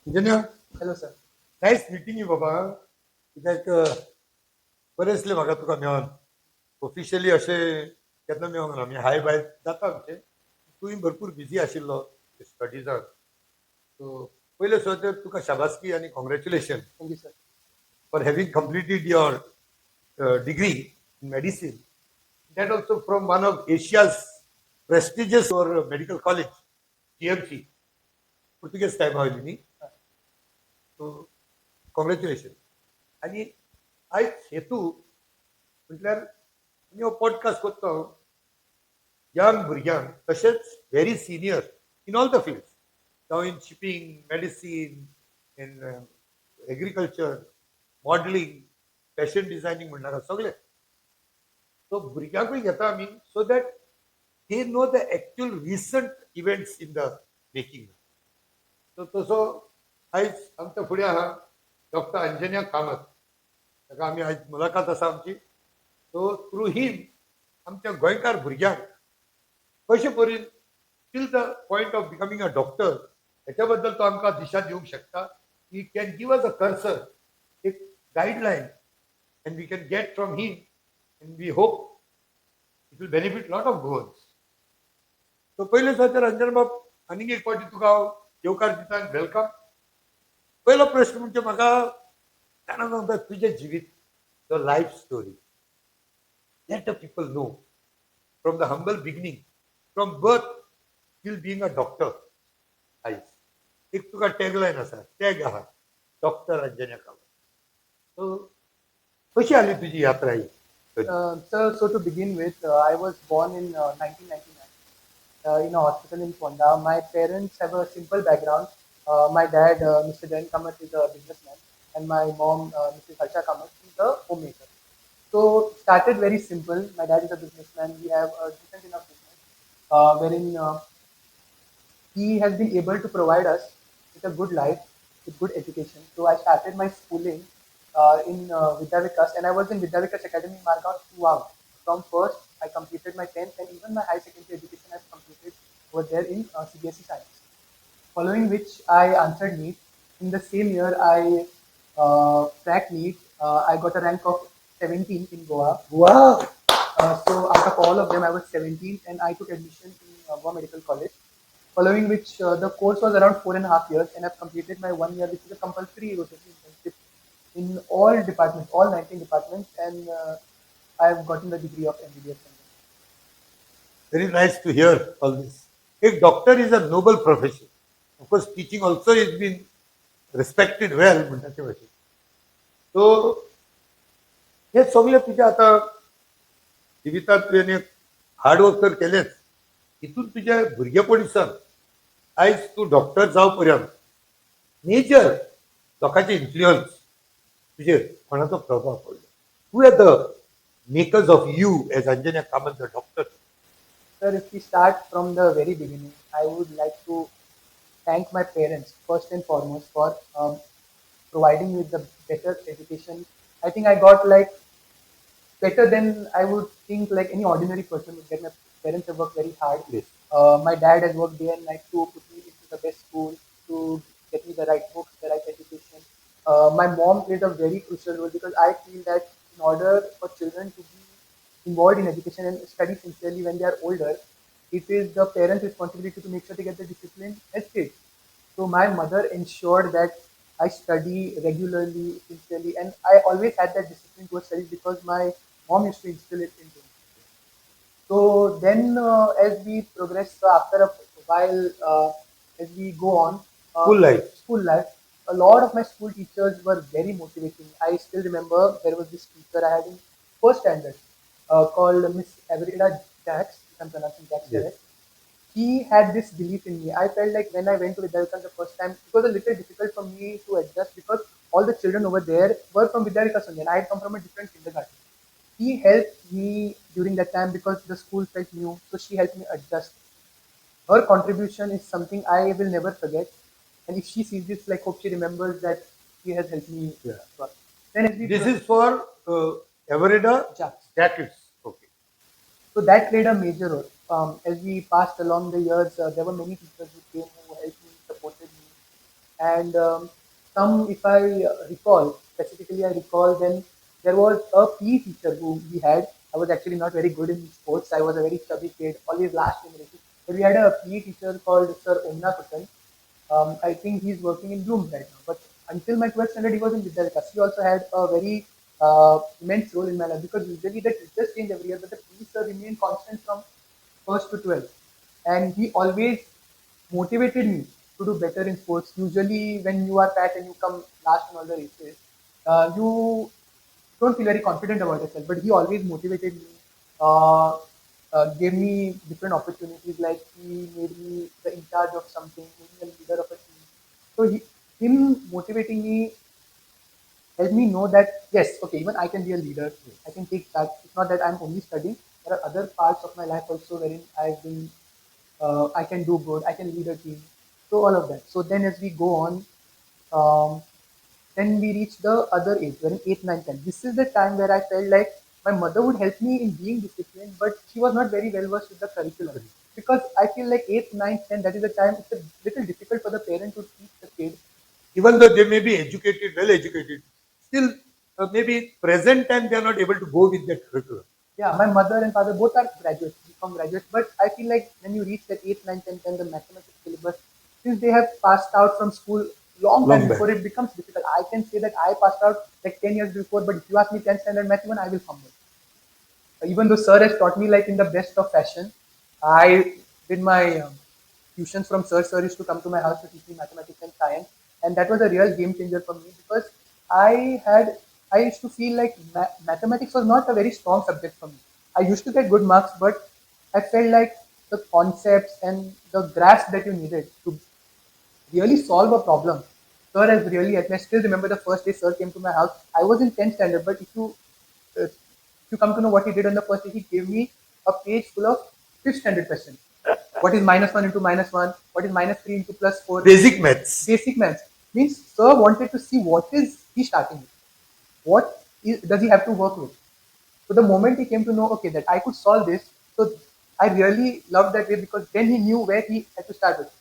Engineer, Hello, sir. nice meeting you, Baba. कित्याक बरेचले म्हाका तुका मेळोन ऑफिशियली अशें केन्ना मेळोंक ना. हाय बाय जाता आमचें. तूंय भरपूर बिजी आशिल्लो स्टडीजाक. सो पयले सो तर तुका शाबासकी आनी congratulation Thank you, sir. For having completed your degree in medicine. That also from one of Asia's prestigious or medical college, GMC. Portuguese time आवली न्ही. सो कॉंग्रॅच्युलेशन. आनी आयज हेतू म्हटल्यार आमी हो पॉडकास्ट करता यंग भुरग्यांक तशेंच very senior in all the fields, जावं in shipping, medicine, in agriculture, modelling, fashion designing म्हणणारा सगळे. सो भुरग्यांकूय घेता आमी so that he know the actual recent events in the making. So तसो आयज आमच्या फुडें आहा डॉक्टर अंजन्या कामत. ताका आमी आयज मुलाखत आसा आमची. सो थ्रू हीम आमच्या गोंयकार भुरग्यांक कशे परेन till the point of becoming a doctor हेच्या बद्दल तो आमकां दिशा दिवंक शकता. He can give us a cursor, एक guideline, and we can get from him, and we hope it will benefit lot of Goans. So पयले तर अंजन बाब आनीक एक फावटी तुका हांव येवकार दिता आनी वेलकम. पयलो प्रश्न म्हणजे म्हाका जाणा सांगता तुजें जिवीत, your life story. Let the people know from the humble beginning, from birth till being a doctor. आयज एक तुका टॅगलायन आसा, टॅग आहा डॉक्टर अंजन्या कामत. सो कशी आली तुजी यात्रा ही? Sir, so to begin with, I was born in 1999 in a hospital in Ponda. My parents have a simple background. My dad, Mr. Jain Kamath, is a businessman, and my mom, Mrs. Harsha Kamath, is a homemaker. So started very simple. My dad is a businessman. We have a decent enough business, wherein he has been able to provide us with a good life, with good education. So I started my schooling in Vidyavikas, and I was in Vidyavikas Academy, Margaon, Suwang. From first, I completed my 10th, and even my high secondary education I've completed over there in CBSE Science. Following which, I answered NEET. In the same year, I cracked NEET. I got a rank of 17 in GOA. Wow! So out of all of them, I was 17th, and I took admission in Goa Medical College. Following which, the course was around 4.5 years, and I've completed my 1 year, which is a compulsory rotational internship in all departments, all 19 departments, and I've gotten the degree of MBBS. Very nice to hear all this. A doctor is a noble profession. Of course, teaching also is been respected well. म्हणटाचे भाशेन. सो हे सगळे तुजे आता जिवितांत तुवें hard work तर केलेंच. हितून तुजे भुरगेपणीसान आयज तूं डॉक्टर जावं पर्यंत मेजर लोकांचे इन्फ्लुयन्स तुजेर कोणाचो प्रभाव पडलो? Who are the makers of you as Anjana Kamat the doctor? Sir, if we start from the very beginning, I would like to thank my parents first and foremost for providing me with the better education. I think I got like better than I would think like any ordinary person would get. My parents have worked very hard. Yes. My dad has worked day and night to put me into the best school, to get me the right books, the right education. My mom played a very crucial role because I feel that in order for children to be involved in education and study sincerely when they are older, it is the parents' responsibility to make sure they get the discipline as kids. So my mother ensured that I study regularly, sincerely, and I always had that discipline towards studies because my mom used to instill it into me. So then, as we progress, after a while, as we go on, school life, a lot of my school teachers were very motivating. I still remember there was this teacher I had in first standard called Miss Averida Jax, if I'm pronouncing Jax Yes. correct. He had this belief in me. I felt like when I went to Vidyarika the first time, it was a little difficult for me to adjust because all the children over there were from Vidyarika only, and I had come from a different kindergarten. He helped me during that time because the school felt new, so she helped me adjust. Her contribution is something I will never forget, and if she sees this, like, hope she remembers that she has helped me. Yeah. Then as we This is for Everida Jax. jackets. Okay. So that played a major role. As we passed along the years, there were many teachers who came who helped me, supported me. And some, if I recall, specifically I recall, then there was a PE teacher who we had. I was actually not very good in sports. I was a very chubby kid, always last in races. But we had a PE teacher called Sir Omna Kutan. I think he's working in Bloom right now. But until my 12th standard, he was in Vidyalaya. He also had a very immense role in my life because usually the teachers change every year, but the PE sir remained constant from first to 12th. And he always motivated me to do better in sports. Usually, when you are fat and you come last in all the races, you don't feel very confident about yourself. But he always motivated me, uh, gave me different opportunities. Like he made me the in charge of something, made me a leader of a team. So him motivating me helped me know that yes, okay, even I can be a leader. I can take that. It's not that I'm only studying. There are other parts of my life also wherein I've been I can do good, I can lead a team. So all of that. So then as we go on, um, then we reach the other age, wherein 8, 9, 10. This is the time where I felt like my mother would help me in being disciplined, but she was not very well versed with the curriculum. Because I feel like 8, 9, 10, that is the time it's a little difficult for the parent to teach the kid. Even though they may be educated, well educated, still maybe present time they are not able to go with that curriculum. Yeah, my mother and father both are graduates, become graduates, but I feel like when you reach that 8, 9, 10, 10, the mathematics syllabus, since they have passed out from school long time Long back. before, it becomes difficult. I can say that I passed out like 10 years before, but if you ask me 10th standard math even, I will fumble. Even though sir has taught me like in the best of fashion, I did my tuitions from sir. Sir used to come to my house to teach me mathematics and science, and that was a real game changer for me because I used to feel like mathematics was not a very strong subject for me. I used to get good marks, but I felt like the concepts and the grasp that you needed to really solve a problem. Sir has really, I still remember the first day sir came to my house. I was in 10th standard, but if you come to know what he did on the first day, he gave me a page full of 5th standard questions. What is minus 1 into minus 1? What is minus 3 into plus 4? Basic maths. Basic maths. Means sir wanted to see what is he starting with. Does he have to work with? So the moment he came to know, okay, that I could solve this, so I really loved that way because then he knew where he had to start with.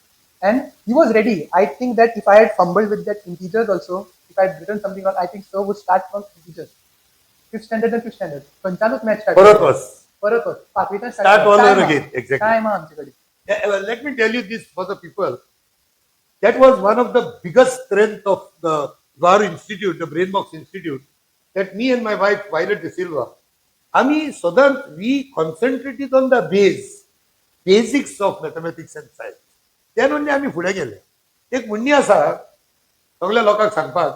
And he was ready. I think that if I had fumbled with that integers also, if I had written something wrong, I think sir would start from integers. 5th standard and 5th standard. पंचालूच match start परत was. परत होत पाचवीतच Start all over again. Exactly. काय मग आमच्याकडे Yeah, well, let me tell you this for the people. That was one of the biggest strength of the VAR Institute, the Brainbox Institute, that me and my wife, Violet De Silva, we concentrated on the basics of mathematics and science. Then only आम्ही फुडें गेले. एक म्हणणी आसा सगळ्या लोकांक सांगपाक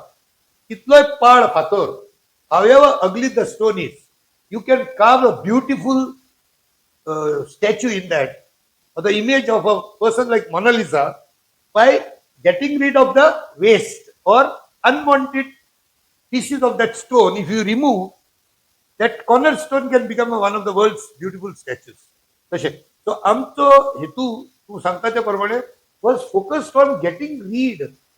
कितलोय पाड फातर, however ugly the stone is, you can carve a beautiful statue in that, or the image of a person like Mona Lisa, by getting rid of the waste or unwanted pieces of that stone. If you remove that cornerstone, can become one of the world's beautiful statues. So आमचो हेतू तू सांगताच्या प्रमाणे was focused on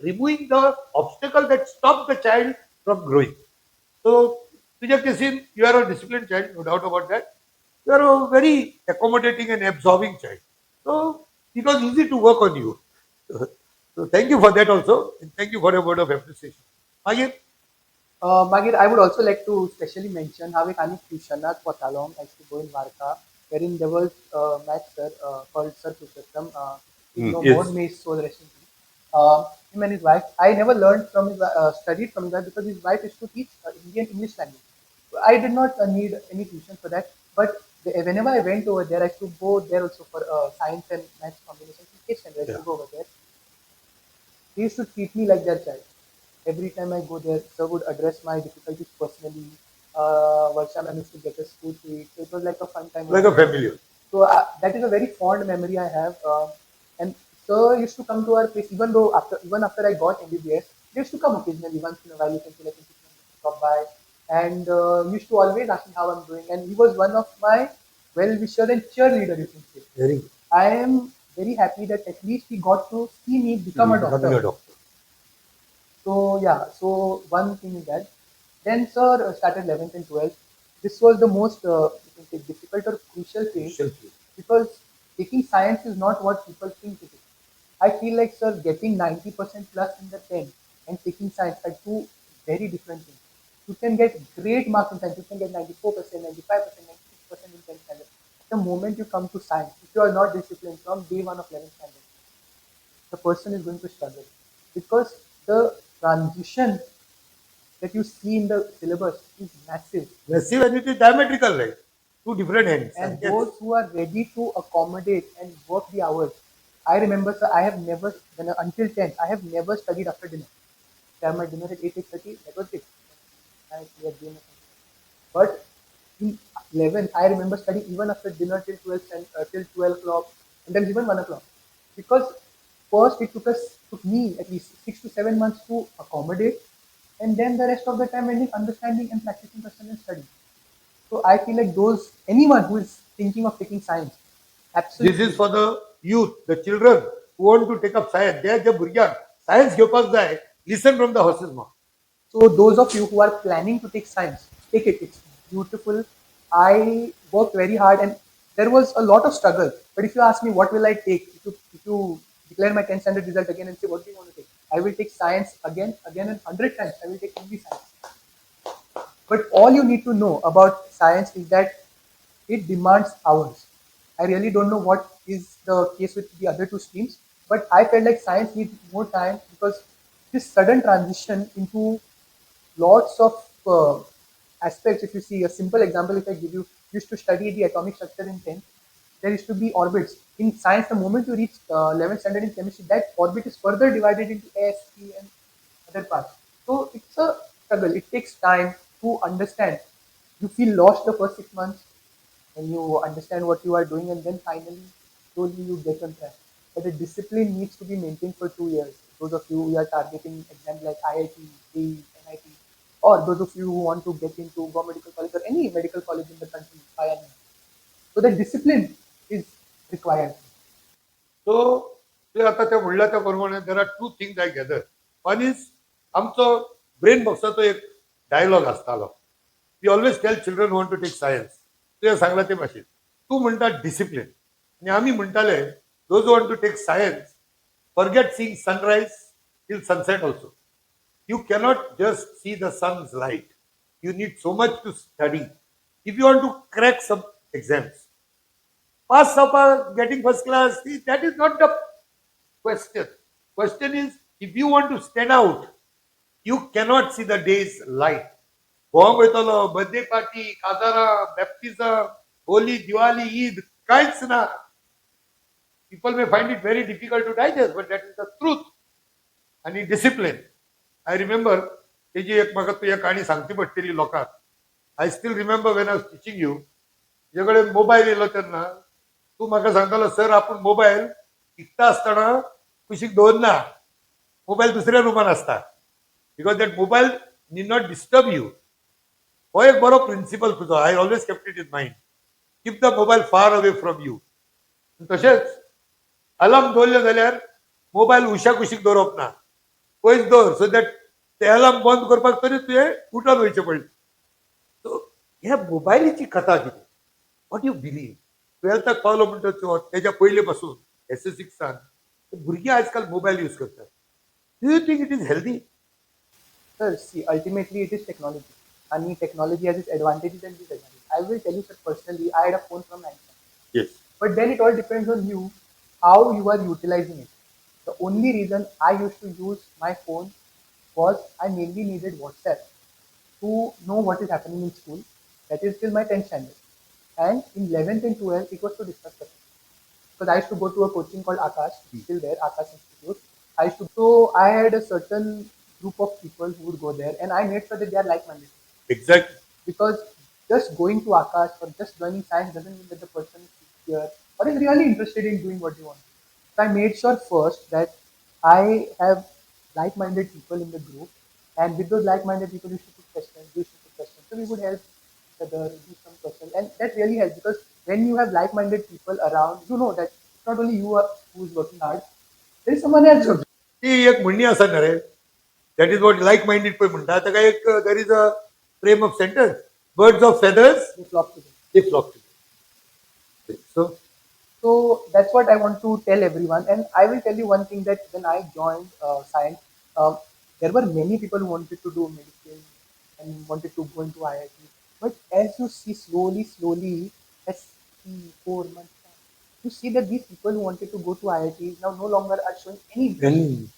removing the obstacle that stopped the child from growing. So तुझ्या casein you are a disciplined child, no doubt about that. You are a very accommodating and absorbing child. So it was easy to work on you. So thank you for that also, and thank you for your word of appreciation. Again, Magir, I would also like to specially mention how एक आम्ही ट्युशनाक वतालो. I used to go in Varka, wherein there was a math sir called Sir Purushottam. yes. More may his soul rest in peace. Him and his wife. I never learned from his studied from his wife because his wife used to teach Indian English language. So I did not need any tuition for that. But whenever I went over there, I used to go there also for science and maths combination. I used to go over there. They used to treat me like their child. Every time I go there, sir would address my difficulties personally. Varsha managed to get us food to eat. So it was like a fun time. like a family. So that is a very fond memory I have. And sir used to come to our place even after I got MBBS. They used to come occasionally once in a while. You can see like stop by, and used to always ask me how I'm doing. And he was one of my well-wisher and cheerleader. You can say. Very good. I am very happy that at least he got to see me become a doctor. Becoming a doctor. So yeah, so one thing is that. Then sir started 11th and 12th. This was the most you can say difficult or crucial phase Crucial phase. because taking science is not what people think it is. I feel like, sir, getting 90% plus in the 10 and taking science are two very different things. You can get great marks in science. You can get 94%, 95%, 96% in 10th standard. The moment you come to science, if you are not disciplined from day one of 11th standard, the person is going to struggle because the transition that you see in the syllabus is massive. Massive, and it is diametrical, like two different ends. And Yes. those who are ready to accommodate and work the hours. I remember, sir, I have never, until 10th, I have never studied after dinner. I have my dinner at 8, 8:30, that was it. I cleared dinner. But in 11th, I remember studying even after dinner till 12, till 12 o'clock, and then even 1 o'clock. Because first it took me at least 6 to 7 months to accommodate, and then the rest of the time ending understanding and practicing question and study. So I feel like anyone who is thinking of taking science, absolutely. This is for the youth, the children who want to take up science. They are the भुरग्यांक science घेवपाक जाय. Listen from the horse's mouth. So those of you who are planning to take science, take it. It's beautiful. I worked very hard and there was a lot of struggle. But if you ask me what will I take, if you declare my 10th standard result again and say what do you want to take, I will take science again and 100 times. I will take only science. But all you need to know about science is that it demands hours. I really don't know what is the case with the other two streams, but I felt like science needs more time because this sudden transition into lots of aspects. If you see a simple example, if I give you, used to study the atomic structure in 10th, there used to be orbits. In science, the moment you reach 11th standard in chemistry, that orbit is further divided into S, P, and other parts. So it's a struggle. It takes time to understand. You feel lost the first 6 months, and you understand what you are doing, and then finally, slowly you get on track. But the discipline needs to be maintained for 2 years. Those of you who are targeting exams like IIT, JEE, NIT, or those of you who want to get into GOA medical college or any medical college in the country, IIM. So the discipline is required. So ते आता त्या म्हणल्या त्या प्रमाणे there are two things I gather. One is आमचो brain बॉक्साचो एक dialogue आसतालो. We always tell children want to take science. तुवें सांगला ते भाशेन तूं म्हणटा डिसिप्लिन आनी आमी म्हणटाले those want to take science forget seeing sunrise till sunset also. You cannot just see the sun's light. You need so much to study. If you want to crack some exams, pass up getting first class, that is not the question. Question is, if you want to stand out, you cannot see the day's light. Birthday party, Kazara, baptism, Holi, Diwali, Eid, kaits na. People may find it very difficult to digest, but that is the truth. And discipline. I remember तेजी एक म्हाका तू एक काणी सांगची पडटली लोकांक. I still remember when I was teaching you, तुजे कडेन मोबायल येयलो तेन्ना तूं म्हाका सांगतालो सर आपूण मोबायल शिकता आसतना कुशीक दवरना, मोबायल दुसऱ्या रुमान आसता because that mobile need not disturb you. हो एक बरो प्रिंसिपल तुजो. I always kept it in mind. Keep the mobile far away from you. तशेंच अलार्म दवरले जाल्यार मोबायल उशा कुशीक दवरप ना, पयस दवर, सो दॅट ते अलार्म बंद करपाक तरी तुवें उठोन वयचें पडलें. सो ह्या मोबायलीची कथा कितें, वॉट यू बिलीव. टुवेल्थाक पावलो म्हणटच तेज्या पयले पासून SS6 भुरगीं आजकाल मोबायल यूज करतात. Do you think it is healthy? Sir, see, ultimately it is technology. And technology has its advantages and disadvantages. I will tell you, sir, personally, I had a phone from 99. Yes. But then it all depends on you, how you are utilizing it. The only reason I used to use my phone was I mainly needed WhatsApp to know what is happening in school. That is till my 10th standard. And in 11th and 12th, it was to discuss questions. Because I used to go to a coaching called Akash, still there, Akash Institute. So I had a certain group of people who would go there, and I made sure that they are like-minded. Exactly. Because just going to Akash or just joining science doesn't mean that the person is sincere or is really interested in doing what you want. So I made sure first that I have like-minded people in the group, and with those like-minded people, we used to put questions. So we would help each other, do some questions, and that really helps because when you have like-minded people around, you know that it's not only you who is working hard, there is someone else. ती एक म्हणणी आसा न्ही रे, that is what like minded पळय म्हणटा ताका एक there is a frame of sentence, birds of feathers They flock together. they flock together. So So that's what I want to tell everyone. And I will tell you one thing, that when I joined science, um, there were many people who wanted to do medicine and wanted to go into IIT. But as you see, slowly, as 3, 4 months, you see that these people who wanted to go to IIT now no longer are showing any interest. Then,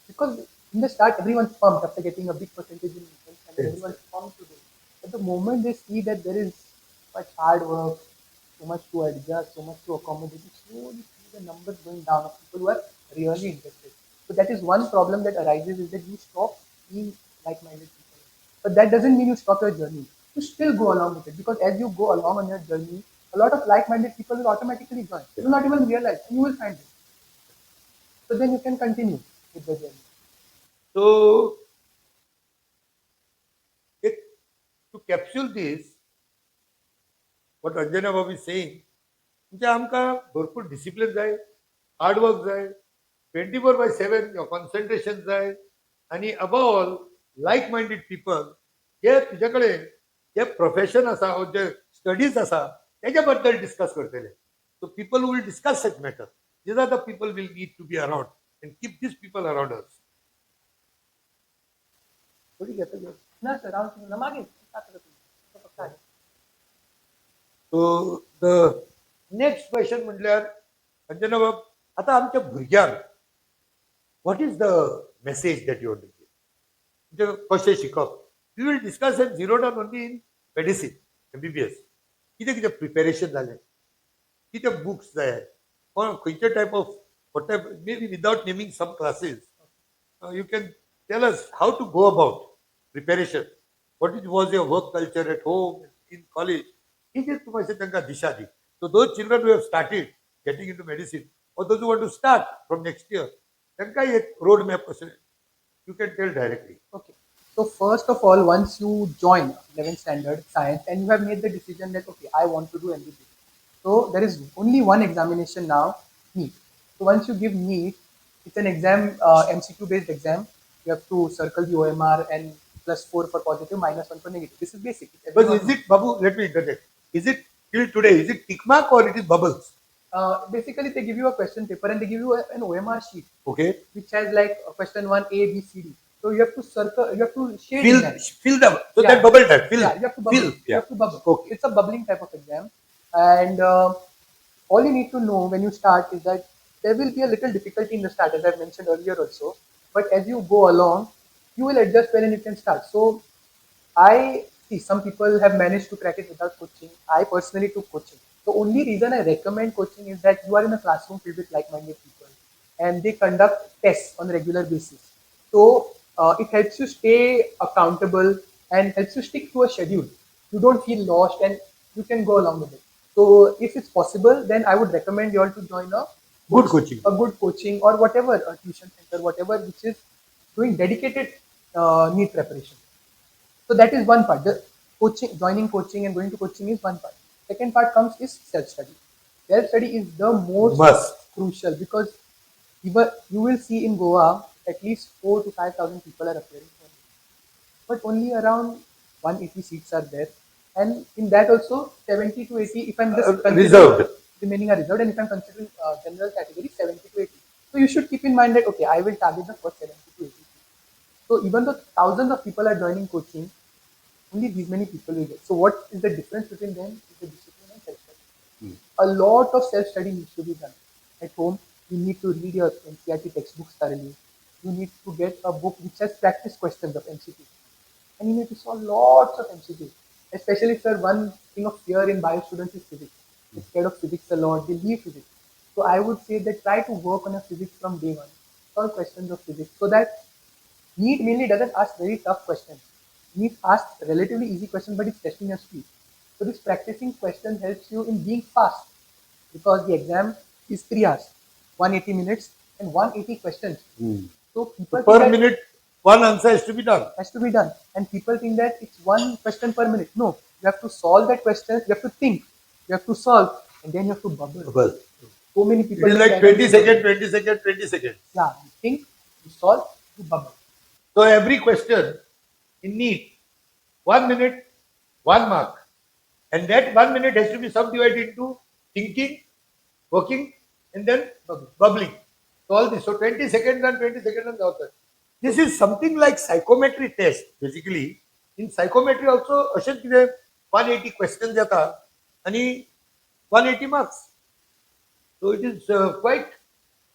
Because in the start, everyone's pumped after getting a big percentage in defense, and then yes, everyone's pumped to do it. But the moment they see that there is much hard work, so much to adjust, so much to accommodate, you slowly see the numbers going down of people who are really interested. So that is one problem that arises, is that you stop seeing like-minded people. But that doesn't mean you stop your journey. You still go along with it, because as you go along on your journey, a lot of like-minded people will automatically join. You will not even realize, and you will find it. So then you can continue with the journey. so it, to capsule this, what Anjana Babu is saying, म्हणजे आमकां भरपूर discipline जाय, hard work जाय, 24/7 concentration जाय, आणि above all लायक minded people जे तुजे कडेन जे profession आसा और जे स्टडीज आसा तेज्या बद्दल डिस्कस करतले. So people will discuss such matter. These are the people will need to be around and keep these people around us. थोडी घेतो घेऊ. ना सर राहून ना मागे सो द नेक्स्ट क्वेश्चन म्हटल्यार अंजना बाब, आता आमच्या भुरग्यांक what is the message that you want to give? म्हणजे कशें शिकप? We will discuss and zero down only in medicine, MBBS. कितें कितें प्रिपेरेशन जालें, कितें बुक्स जाय, खंयचे type of what type, maybe without naming some classes, you can tell us how to go about preparation. What was your work culture at home, in college? ही जे तुम्ही तांकां दिशा दी. So those children who have started getting into medicine, or those who want to start from next year, तांकां एक road map असेल, you can tell directly. Okay. So first of all, once you join 11th standard science and you have made the decision that okay, I want to do MBBS. So there is only one examination now, NEET. So once you give NEET, it's an exam, MCQ based exam. You have to circle the OMR and +4 for positive, -1 for negative. This is basic. But is it, Babu, let me interject. Is it till today, is it tick mark or it is bubbles? Basically, they give you a question paper and they give you an OMR sheet. Okay. Which has like question 1, A, B, C, D. So you have to circle, you have to shade Fill, in that. fill the, so Yeah. that bubble type, fill. Yeah, you have to bubble. Fill. You have to bubble. Okay. It's a bubbling type of exam. And all you need to know when you start is that there will be a little difficulty in the start, as I've mentioned earlier also. But as you go along, you will adjust well and you can start. So I see some people have managed to crack it without coaching. I personally took coaching. The only reason I recommend coaching is that you are in a classroom filled with like-minded people and they conduct tests on a regular basis. So it helps you stay accountable and helps you stick to a schedule. You don't feel lost and you can go along with it. So if it's possible, then I would recommend you all to join Good coaching. a good coaching or whatever, a tuition center, whatever, which is doing dedicated NEET preparation. So that is one part. The coaching, joining coaching and going to coaching is one part. Second part comes is self-study. Self-study is the most Must. crucial, because you will see in Goa at least 4 to 5,000 people are appearing for it. But only around 180 seats are there. And in that also 70 to 80, if I'm just Reserved. remaining are reserved, and if I'm considering general category, 70 to 80. So you should keep in mind that okay, I will target the first 70 to 80. So even though thousands of people are joining coaching, only these many people will get. So what is the difference between them? Is the discipline and self-study. A lot of self-study needs to be done. At home, you need to read your NCERT textbooks thoroughly. You need to get a book which has practice questions of MCQ. And you need to solve lots of MCQ. Especially, sir, one thing of fear in bio students is physics. They're scared of physics a lot. They leave physics. So I would say that try to work on your physics from day one. Solve questions of physics so that NEET mainly doesn't ask very tough questions. NEET asks relatively easy questions, but it's testing your speed. So this practicing question helps you in being fast, because the exam is 3 hours, 180 minutes, and 180 questions. So people Per think that minute, one answer has to be done. has to be done, and people think that it's one question per minute. No, you have to solve that question. You have to think. You have to solve, and then you have to bubble. Well, So many it people is like 20 seconds, 20 seconds, 20 seconds. Yeah, you think, you solve, you bubble. So every question in NEET, 1 minute, 1 mark. And that 1 minute has to be subdivided into thinking, working, and then bubbling. So all this. So 20 seconds and 20 seconds and जातात. This is something like psychometry test. Basically, in psychometry also असेच कितें 180 questions येतात आणि 180 marks. So it is quite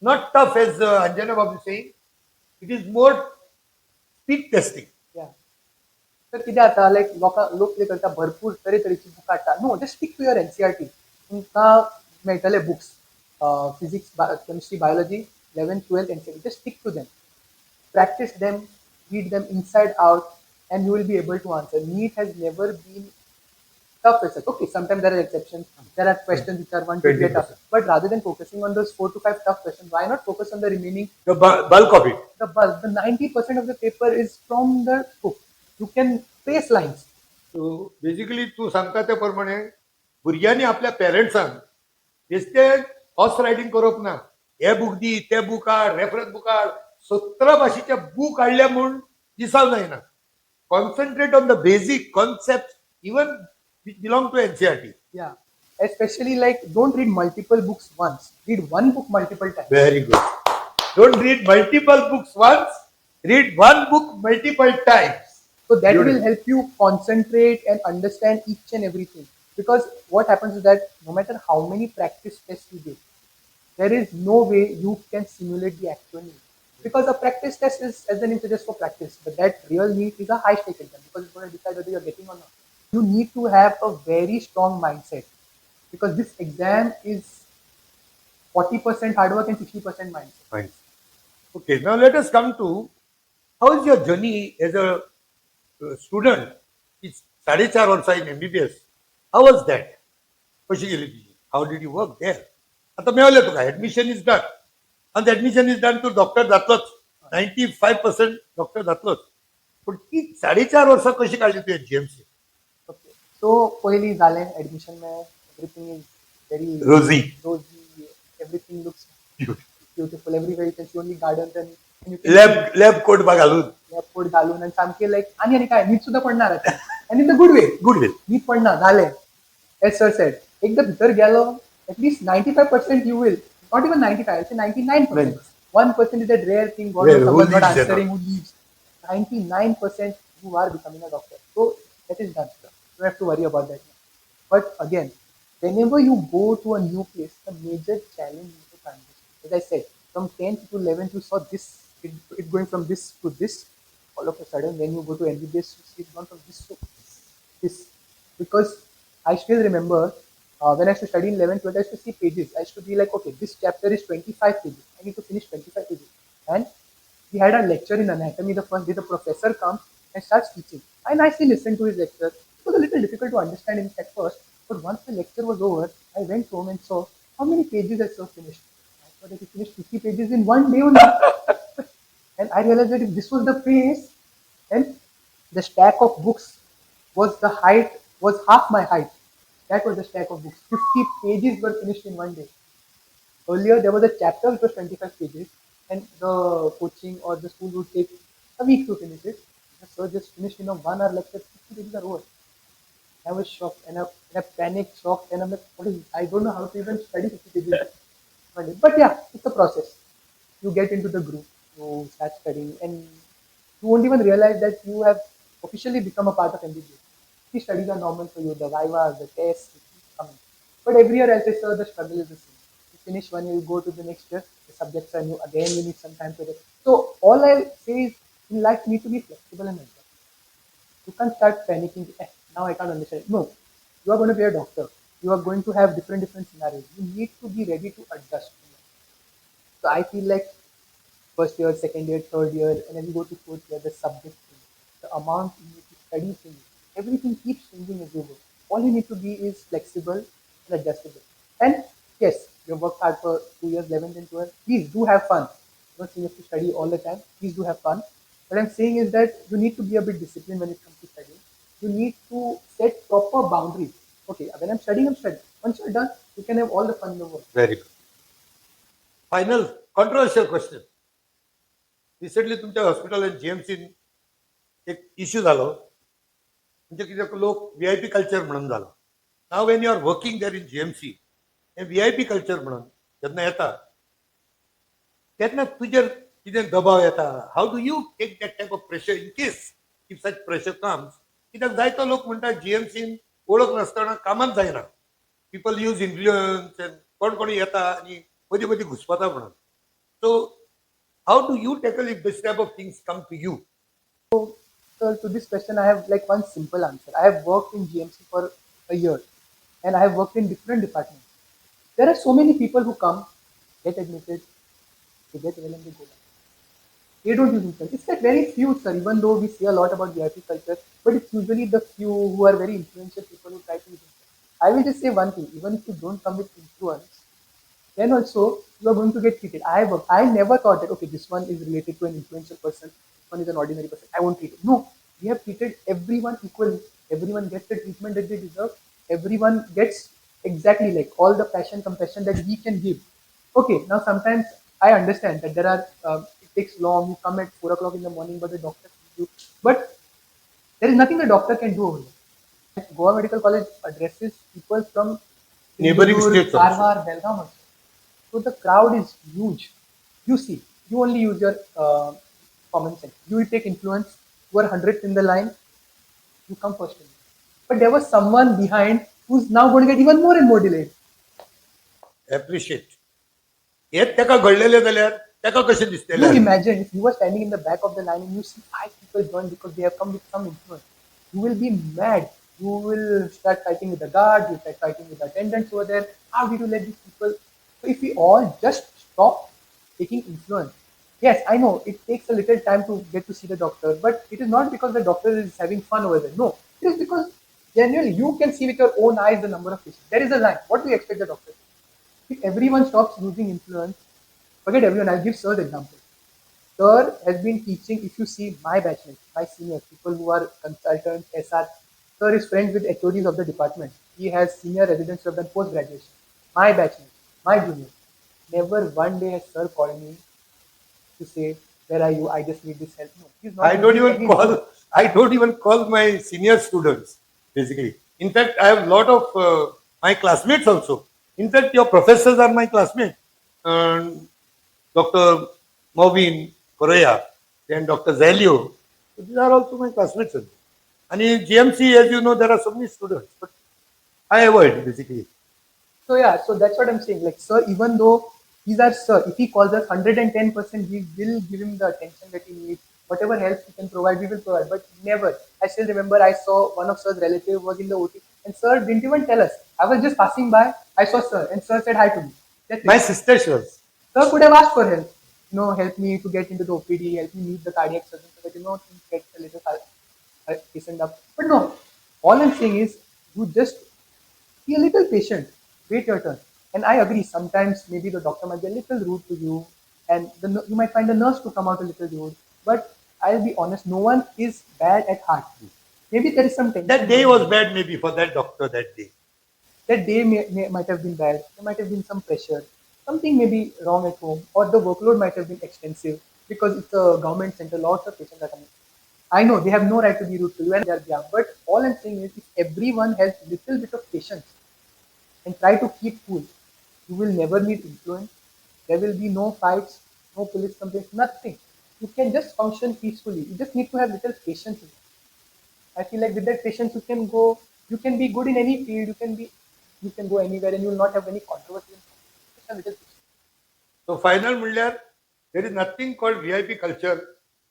not tough as Anjana Babu is saying. It is more speed testing. Yeah. तर कितें जाता लायक लोक कितें करता भरपूर तरेतरेची बुकां हाडटा no just stick to your NCERT तुमकां मेळटले books physics chemistry biology 11th 12th NCERT just stick to them practice them, read them inside out, and you will be able to answer. NEET has never been tough as such. Okay, sometimes there are exceptions. There are questions which are 1 to 3 tough. But rather than focusing on those 4 to 5 tough questions, why not focus on the remaining? The bulk of it. The bulk. The 90% of the paper is from the book. You can trace lines. So basically तू सांगता त्या प्रमाणे भुरग्यांनी आपल्या पेरेंट्सांक बेश्टे horse riding करप ना. हे book दी, ते बुक हाड, रेफरन्स बुक हाड, 17 भाशेचे बुक हाडले म्हूण दिसाव जायना. Concentrate on the basic concepts, even which belong to NCERT. Yeah. Especially like don't read multiple books once. Read one book multiple times. Very good. Don't read multiple books once. Read one book multiple times. So that Beautiful. will help you concentrate and understand each and everything. Because what happens is that no matter how many practice tests you do, there is no way you can simulate the actual need. Because a practice test is, as the name suggests, for practice. But that real need is a high stake exam because it's going to decide whether you're getting or not. You need to have a very strong mindset because this exam is 40% hard work and 60% mindset. Fine. Okay, now let us come to how is your journey as a student? It's 4.5 Varsha in MBBS. How was that? कशी गेली तुझी? How did you work there? आता मिळालं तुका admission is done आणि admission is done तू doctor जातलोच 95% doctor जातलोच पण ती 4.5 वर्षा कशी काढली तुझ्या जीएमसी Okay. So पहिली झाले admission में everything is very Rosy. Everything looks beautiful. Everywhere you can see only gardens and you can lab coat बा घालून lab coat घालून आणि सामके लाईक आणि काय नीट सुद्धा पडणार आणि in the good way good way नीट पडणार झाले एज सर सेड एकदा भितर गेलो at least 95% you will not even 95 I'll say 99%. 1% is that rare thing God Rare, knows who someone not leaves answering who leaves. 99% you are becoming a doctor. So that is done. You don't have to worry about that. But again, whenever you go to a new place, the major challenge is the transition. As I said, from 10th to 11th, you saw this, it going from this to this. All of a sudden, when you go to MBBS, you see it gone from this to this. Because I still remember when I used to study in 11th, 12th, I used to see pages. I used to be like, okay, this chapter is 25 pages. I need to finish 25 pages. And we had a lecture in anatomy the first day. The professor comes and starts teaching. I nicely listened to his lecture. It was a little difficult to understand him at first. But once the lecture was over, I went home and saw how many pages I saw finished. I thought that he finished 50 pages in one day only. And I realized that if this was the pace, then the stack of books was half my height. That was the stack of books. 50 pages were finished in one day. Earlier, there was a chapter which was 25 pages, and the coaching or the school would take a week to finish it. The sir just finished in a 1 hour lecture, 50 pages are over. I was shocked and I panicked, shocked, and I'm like, what is this? I don't know how to even study 50 pages. But yeah, it's a process. You get into the group, you start studying, and you won't even realize that you have officially become a part of MBBS. The studies are normal for you, the viva, the tests, it keeps coming. But every year, I'll say, sir, the struggle is the same. You finish one year, you go to the next year, the subjects are new, again, you need some time to rest. So, all I'll say is, in life, you need to be flexible and adjust. You can't start panicking, now I can't understand. No, you are going to be a doctor. You are going to have different scenarios. You need to be ready to adjust. So I feel like first year, second year, third year, and as you go to fourth year, the subject changes. The amount you need to study changes. Everything keeps changing as you go. All you need to be is flexible and adjustable. And yes, you work hard for 2 years, 11th and 12th. Please do have fun. I'm not saying you have to study all the time. Please do have fun. What I'm saying is that you need to be a bit disciplined when it comes to studying. You need to set proper boundaries. Okay, when I'm studying, I'm studying. Once you're done, you can have all the fun in the world. Very good. Final controversial question. Recently तुमच्या hospital आणि जीएमसीन एक issue झालो म्हणजे कितें लोक VIP culture म्हणून झालो. Now when you are working there in GMC हें VIP कल्चर म्हणून जेन्ना येता तेन्ना तुजेर कितें दबाव येता. How do you take that type of pressure in case if such pressure comes. कित्याक जायतो लोक म्हणटा GMCन वळख नासतना कामांच जायना. पीपल यूज इन्फ्लुअन्स एंड कोण कोणी येता आनी मदीं मदीं घुसपता म्हणून. So how do you tackle if this type of things come to you? So to this question, I have like one simple answer. I have worked in GMC for a year, and I have worked in different departments. There are so many people who come, get admitted, they get well and they go back. They don't use influence. It's like very few, sir. Even though we see a lot about VIP culture, but it's usually the few who are very influential people who try to use influence. I will just say one thing: even if you don't come with influence, then also you are going to get treated. I never thought that okay, this one is related to an influential person, one is an ordinary person. I won't treat it. No, we have treated everyone equally. Everyone gets the treatment that they deserve. Everyone gets exactly like all the passion, compassion that we can give. Okay, now sometimes I understand that there are it takes long. You come at 4 o'clock in the morning, but the doctor sees you. But there is nothing the doctor can do over here. Goa Medical College addresses people from Neighboring Singur, states also. Karwar, Belgaum also. So the crowd is huge. You see, you only use your common sense. You will take influence. You are 100th in the line. You come first in. But there was someone behind who's now going to get even more and more delayed. Appreciate. हेच ताका घडलेलें जाल्यार ताका कशें You दिसतलें? imagine if you were standing in the back of the line and you see 5 people join because they have come with some influence. You will be mad. You will start fighting with the guard. You start fighting with the attendants over there. How did you let these people? So if we all just stop taking influence, yes, I know it takes a little time to get to see the doctor, but it is not because the doctor is having fun over there. No, it is because genuinely you can see with your own eyes the number of patients. There is a line. What do you expect the doctor to do? If everyone stops using influence, forget everyone. I'll give Sir the example. Sir has been teaching, if you see my batchmates, my seniors, people who are consultants, SR, Sir is friends with HODs of the department. He has senior residents who have done post graduation. My batchmates, my juniors. Never one day has Sir called me to say, where are you? I just need this help. No, he's not I don't using even any call. influence. I don't even call my senior students. Basically, in fact, I have a lot of my classmates also. In fact, your professors are my classmates. Dr. Movin Correa and Dr. Zalio. So these are also my classmates. And in GMC, as you know, there are so many students, but I avoid basically. So yeah, so that's what I'm saying. Like, sir, even though he's our sir, if he calls us 110%, we will give him the attention that he needs. Whatever help he can provide, we will provide. But never. I still remember I saw one of sir's relative was in the OT, and sir didn't even tell us. I was just passing by. I saw sir, and sir said hi to me. That's My it. sister shows. Sir could have asked for help. Help me to get into the OPD, help me meet the cardiac surgeon so that things get a little hastened up. But no, all I'm saying is you just be a little patient, wait your turn. And I agree, sometimes maybe the doctor might be a little rude to you, and you might find the nurse to come out a little rude. But I'll be honest, no one is bad at heart. Maybe there is some tension. That day going was on. bad maybe for that doctor that day. That day might have been bad. There might have been some pressure. Something may be wrong at home, or the workload might have been extensive because it's a government center. Lots of patients are coming. I know they have no right to be rude to you and they are young, but all I'm saying is if everyone has little bit of patience and try to keep cool, you will never need influence. There will be no fights, no police complaints, nothing. You can just function peacefully. You just need to have little patience. I feel like with that patience, you can be good in any field. You can go anywhere, and you will not have any controversy. Just a little patience. So final म्हणल्यार there is nothing called VIP culture.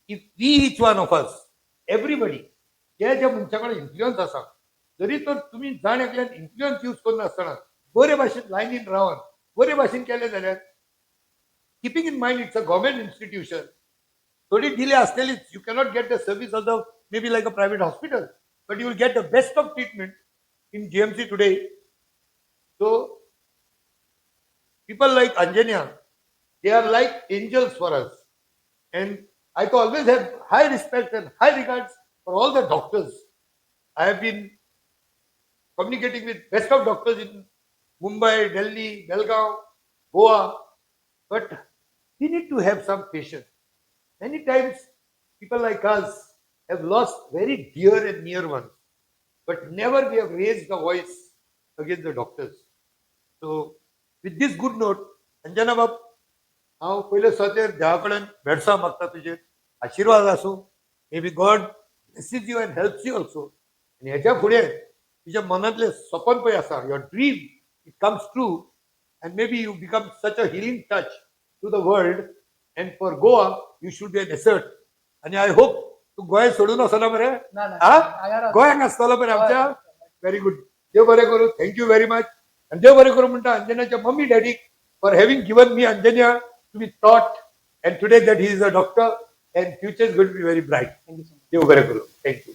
If we each one of us, everybody, ज्या मनशाकडे influence आसा, जरी तर तुम्ही जाण एकल्यान influence use करनासतना बरे भाशेन लायनीन रावन बरे भाशेन केले जाल्यार keeping in mind it's a government institution. थोडी delay असलेलीच. You cannot get the service of the maybe like a private hospital, but you will get the best of treatment in GMC today. So people like Anjanya, they are like angels for us. And I always have high respect and high regards for all the doctors. I have been communicating with best of doctors in Mumbai, Delhi, Belgaum, Goa. But we need to have some patience. Many times people like us have lost very dear and near ones, but never we have raised the voice against the doctors. So with this good note Anjana बाब हांव पयले स्वतेर देवा कडेन भेटसां मागता तुजेर आशिर्वाद आसूं may be God blesses you and helps you also आनी हेच्या फुडें तुज्या मनांतलें सपन पळय आसा your dream it comes true and maybe you become such a healing touch to the world and for Goa you should be an asset and I hope तू गोंय सोडून वचना मरे ना, ना. हा गोंयांक आसतलो मरे आमच्या व्हेरी गुड देव बरें करूं थँक्यू व्हेरी मच आनी देव बरें करूं म्हणटा अंजनाच्या मम्मी डॅडीक for having given me Anjana to be taught and today that he is a doctor and future is going to be very bright. Thank you so much. देव बरें करूं थँक्यू